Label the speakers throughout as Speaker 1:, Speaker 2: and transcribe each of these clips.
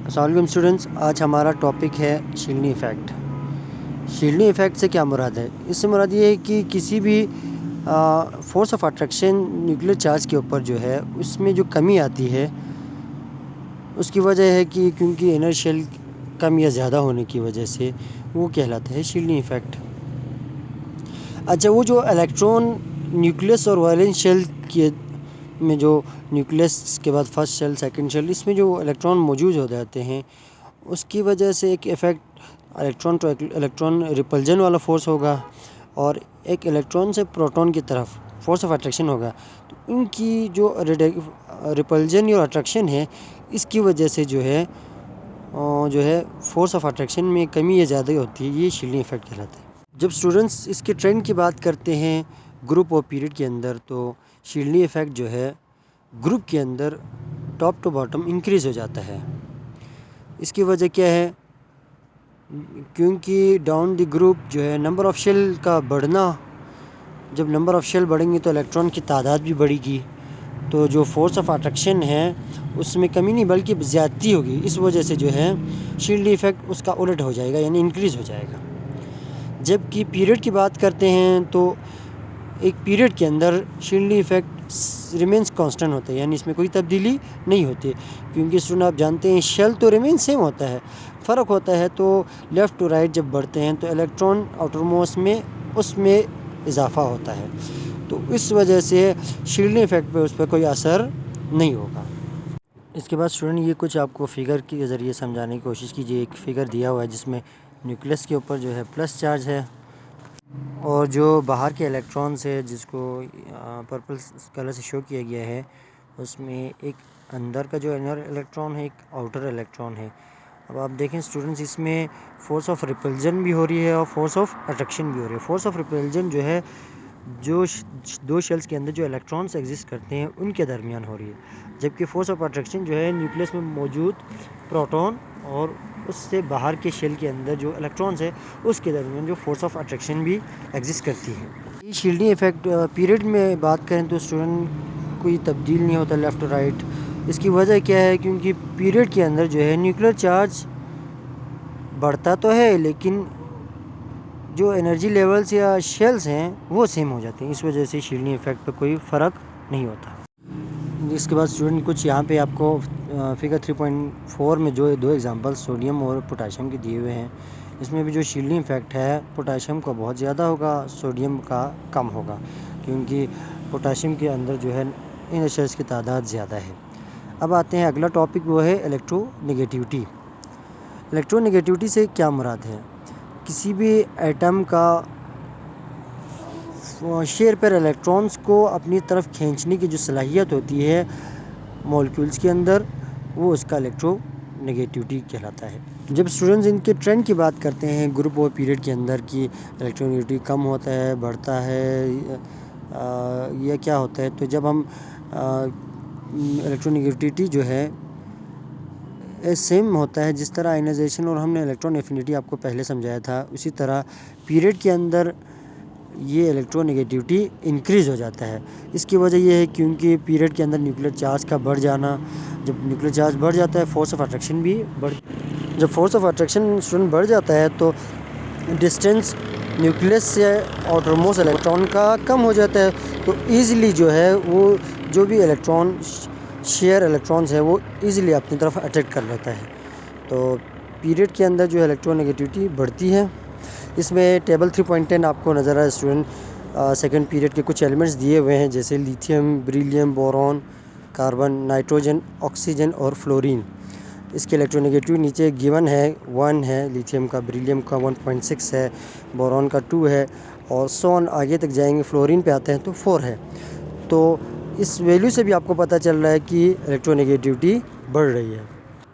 Speaker 1: अस्सलाम वालेकुम स्टूडेंट्स, आज हमारा टॉपिक है शील्डिंग इफ़ेक्ट। शील्डिंग इफ़ेक्ट से क्या मुराद है? इससे मुराद ये है कि किसी भी force of attraction nuclear charge के ऊपर जो है उसमें जो कमी आती है उसकी वजह है कि क्योंकि इनर्शियल कम या ज़्यादा होने की वजह से वो कहलाता है शील्डिंग इफ़ेक्ट। अच्छा, वो जो इलेक्ट्रॉन न्यूक्लियस और वैलेंस शेल के में जो न्यूक्लियस के बाद फर्स्ट शेल सेकंड शेल इसमें जो इलेक्ट्रॉन मौजूद हो जाते हैं उसकी वजह से एक effect electron two electron repulsion वाला फोर्स होगा और एक इलेक्ट्रॉन से प्रोटॉन की तरफ फोर्स ऑफ अट्रैक्शन होगा। तो इनकी जो रिपल्जन और अट्रैक्शन है इसकी वजह से जो है फोर्स ऑफ अट्रैक्शन में कमी या ज़्यादा होती है, ये शील्डिंग इफ़ेक्ट कहलाता है। जब स्टूडेंट्स इसके ट्रेंड की बात करते हैं ग्रुप और पीरियड के अंदर, तो शील्डिंग इफ़ेक्ट जो है ग्रुप के अंदर टॉप टू बॉटम इंक्रीज़ हो जाता है। इसकी वजह क्या है? क्योंकि डाउन द ग्रुप जो है नंबर ऑफ़ शेल का बढ़ना, जब नंबर ऑफ़ शेल बढ़ेंगे तो इलेक्ट्रॉन की तादाद भी बढ़ेगी, तो जो फोर्स ऑफ अट्रैक्शन है उसमें कमी नहीं बल्कि ज़्यादती होगी। इस वजह से जो है शील्डिंग इफ़ेक्ट उसका उलट हो जाएगा, यानी इंक्रीज़ हो जाएगा। जबकि पीरियड की बात करते हैं तो एक पीरियड के अंदर शील्डिंग इफ़ेक्ट रिमेंस कांस्टेंट होता है, यानी इसमें कोई तब्दीली नहीं होती, क्योंकि स्टूडेंट आप जानते हैं शेल तो रिमेन सेम होता है, फ़र्क होता है तो लेफ़्ट टू राइट जब बढ़ते हैं तो इलेक्ट्रॉन आउटरमोस्ट में उसमें इजाफा होता है, तो इस वजह से शील्डिंग इफ़ेक्ट पे उस पर कोई असर नहीं होगा। इसके बाद स्टूडेंट ये कुछ आपको फ़िगर के ज़रिए समझाने की कोशिश कीजिए। एक फ़िगर दिया हुआ है जिसमें न्यूक्लियस के ऊपर जो है प्लस चार्ज है और जो बाहर के इलेक्ट्रॉन्स है जिसको पर्पल कलर से शो किया गया है उसमें एक अंदर का जो इनर इलेक्ट्रॉन है, एक आउटर इलेक्ट्रॉन है। अब आप देखें स्टूडेंट्स, इसमें फोर्स ऑफ रिपल्जन भी हो रही है और फोर्स ऑफ अट्रैक्शन भी हो रही है। फोर्स ऑफ रिपल्जन जो है जो दो शेल्स के अंदर जो इलेक्ट्रॉन्स एग्जिस्ट करते हैं उनके दरमियान हो रही है, जबकि फोर्स ऑफ अट्रैक्शन जो है न्यूक्लियस में मौजूद प्रोटॉन और उससे बाहर के शेल के अंदर जो इलेक्ट्रॉन्स है उसके दरमियान जो फोर्स ऑफ अट्रैक्शन भी एग्जिस्ट करती है। ये शील्डिंग इफ़ेक्ट पीरियड में बात करें तो स्टूडेंट कोई तब्दील नहीं होता लेफ़्ट टू राइट। इसकी वजह क्या है? क्योंकि पीरियड के अंदर जो है न्यूक्लियर चार्ज बढ़ता तो है लेकिन जो एनर्जी लेवल्स या शेल्स हैं वो सेम हो जाते हैं, इस वजह से शील्डिंग इफ़ेक्ट पर कोई फ़र्क नहीं होता। इसके बाद स्टूडेंट कुछ यहाँ पे आपको फिगर 3.4 में जो दो एग्जांपल सोडियम और पोटाशियम के दिए हुए हैं, इसमें भी जो शील्डिंग इफ़ेक्ट है पोटाशियम का बहुत ज़्यादा होगा, सोडियम का कम होगा, क्योंकि पोटाशियम के अंदर जो है इन शेल्स की तादाद ज़्यादा है। अब आते हैं अगला टॉपिक, वो है इलेक्ट्रोनेगेटिविटी। इलेक्ट्रोनेगेटिविटी से क्या मुराद है? किसी भी एटम का शेयर पर इलेक्ट्रॉन्स को अपनी तरफ खींचने की जो सलाहियत होती है मॉलिक्यूल्स के अंदर, वो उसका इलेक्ट्रोनेगेटिविटी कहलाता है। जब स्टूडेंट्स इनके ट्रेंड की बात करते हैं ग्रुप और पीरियड के अंदर कि इलेक्ट्रोनेगेटिविटी कम होता है, बढ़ता है, यह क्या होता है, तो जब हम इलेक्ट्रोनेगेटिविटी जो है सेम होता है जिस तरह आयनाइजेशन और हमने इलेक्ट्रॉन एफिनिटी आपको पहले समझाया था, उसी तरह पीरियड के अंदर ये इलेक्ट्रोनेगेटिविटी इंक्रीज़ हो जाता है। इसकी वजह यह है क्योंकि पीरियड के अंदर न्यूक्लियर चार्ज का बढ़ जाना, जब न्यूक्लियर चार्ज बढ़ जाता है फोर्स ऑफ अट्रैक्शन भी जब फोर्स ऑफ अट्रैक्शन स्टूडेंट बढ़ जाता है तो डिस्टेंस न्यूक्लियस से आउटरमोस्ट इलेक्ट्रॉन का कम हो जाता है, तो ईज़िली जो है वो जो भी इलेक्ट्रॉन शेयर इलेक्ट्रॉन्स है वो ईज़िली अपनी तरफ अट्रैक्ट कर लेता है। तो पीरियड के अंदर जो इलेक्ट्रोनेगेटिविटी बढ़ती है। इसमें टेबल 3.10 आपको नज़र आए स्टूडेंट, सेकंड पीरियड के कुछ एलिमेंट्स दिए हुए हैं जैसे lithium, beryllium, boron, carbon, nitrogen, oxygen और फ्लोरीन। इसके इलेक्ट्रोनेगेटिव नीचे गिवन है, 1 है लिथियम का, बेरिलियम का 1.6 है, बोरॉन का 2 है और सोन आगे तक जाएंगे फ्लोरीन पे आते हैं तो 4 है। तो इस वैल्यू से भी आपको पता चल रहा है कि इलेक्ट्रोनेगेटिविटी बढ़ रही है।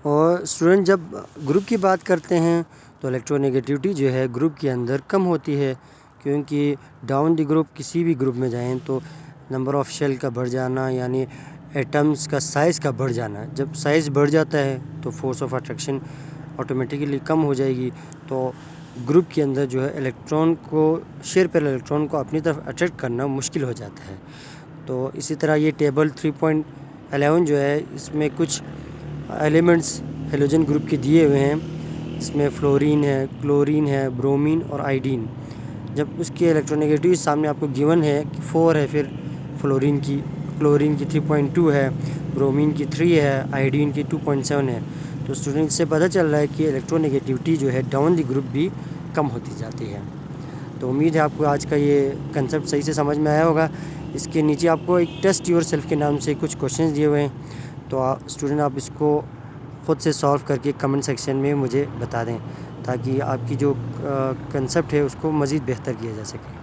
Speaker 1: और स्टूडेंट जब ग्रुप की बात करते हैं तो इलेक्ट्रोनेगेटिविटी जो है ग्रुप के अंदर कम होती है, क्योंकि डाउन द ग्रुप किसी भी ग्रुप में जाएं तो नंबर ऑफ़ शेल का बढ़ जाना, यानी एटम्स का साइज़ का बढ़ जाना, जब साइज़ बढ़ जाता है तो फोर्स ऑफ अट्रैक्शन ऑटोमेटिकली कम हो जाएगी, तो ग्रुप के अंदर जो है इलेक्ट्रॉन को शेयर पर इलेक्ट्रॉन को अपनी तरफ अट्रैक्ट करना मुश्किल हो जाता है। तो इसी तरह ये टेबल 3.11 जो है इसमें कुछ एलिमेंट्स हेलोजन ग्रुप के दिए हुए हैं। इसमें फ्लोरीन है, क्लोरीन है, ब्रोमीन और आयोडीन। जब उसके इलेक्ट्रोनेगेटिव सामने आपको गिवन है कि 4 है, फिर फ्लोरीन की, क्लोरीन की 3.2 है, ब्रोमीन की 3 है, आयोडीन की 2.7 है, तो स्टूडेंट से पता चल रहा है कि इलेक्ट्रोनेगेटिविटी जो है डाउन द ग्रुप भी कम होती जाती है। तो उम्मीद है आपको आज का ये कंसेप्ट सही से समझ में आया होगा। इसके नीचे आपको एक टेस्ट योर सेल्फ के नाम से कुछ क्वेश्चंस दिए हुए हैं, तो स्टूडेंट आप इसको ख़ुद से सॉल्व करके कमेंट सेक्शन में मुझे बता दें, ताकि आपकी जो कंसेप्ट है उसको मज़ीद बेहतर किया जा सके।